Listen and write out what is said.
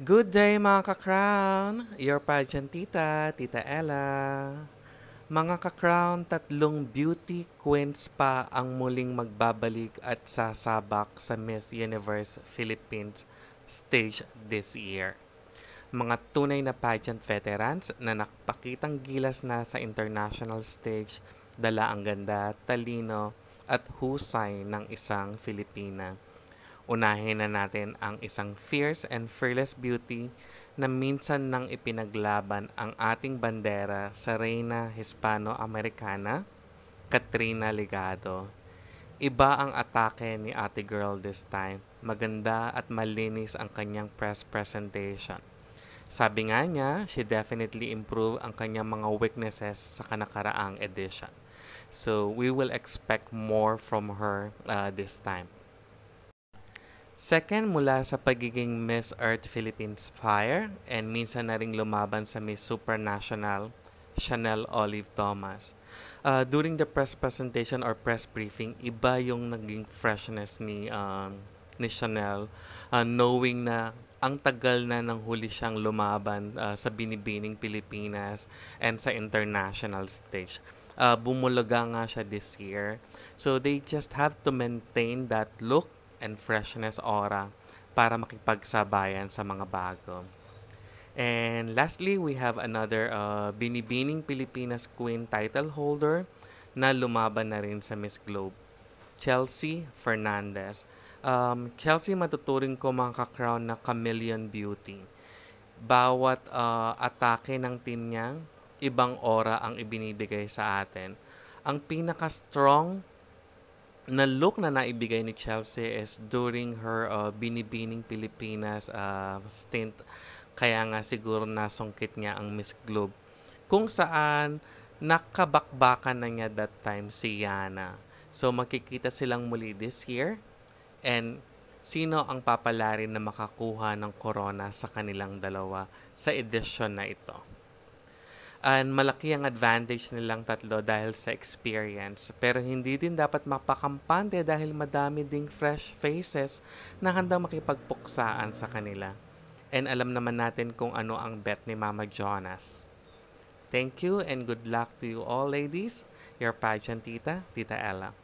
Good day mga ka-crown! Your pageant tita, Tita Ella. Mga ka-crown, tatlong beauty queens pa ang muling magbabalik at sasabak sa Miss Universe Philippines stage this year. Mga tunay na pageant veterans na nakapakitang gilas na sa international stage, dala ang ganda, talino at husay ng isang Filipina. Unahin na natin ang isang fierce and fearless beauty na minsan nang ipinaglaban ang ating bandera sa Reyna Hispano-Americana, Katrina Ligado. Iba ang atake ni Ate Girl this time. Maganda at malinis ang kanyang press presentation. Sabi nga niya, she definitely improved ang kanyang mga weaknesses sa kanakaraang edition. So, we will expect more from her this time. Second, mula sa pagiging Miss Earth Philippines Fire and minsan na ring lumaban sa Miss Supranational, Chanel Olive Thomas. During the press presentation or press briefing, iba yung naging freshness ni Chanel, knowing na ang tagal na nang huli siyang lumaban sa binibining Pilipinas and sa international stage. Bumulaga nga siya this year. So they just have to maintain that look and freshness aura para makipagsabayan sa mga bago. And lastly, we have another binibining Pilipinas Queen title holder na lumaban na rin sa Miss Globe, Chelsea Fernandez. Chelsea matuturing ko mga ka-crown na chameleon beauty. Bawat atake ng team niya, ibang aura ang ibinibigay sa atin. Ang pinaka-strong na look na naibigay ni Chelsea is during her Binibining Pilipinas stint. Kaya nga siguro nasungkit niya ang Miss Globe. Kung saan nakabakbakan na niya that time si Yana. So makikita silang muli this year. And sino ang papalarin na makakuha ng corona sa kanilang dalawa sa edisyon na ito? And malaki ang advantage nilang tatlo dahil sa experience. Pero hindi din dapat mapakampante dahil madami ding fresh faces na handang makipagpuksaan sa kanila. And alam naman natin kung ano ang bet ni Mama Jonas. Thank you and good luck to you all ladies. Your pageant tita, Tita Ella.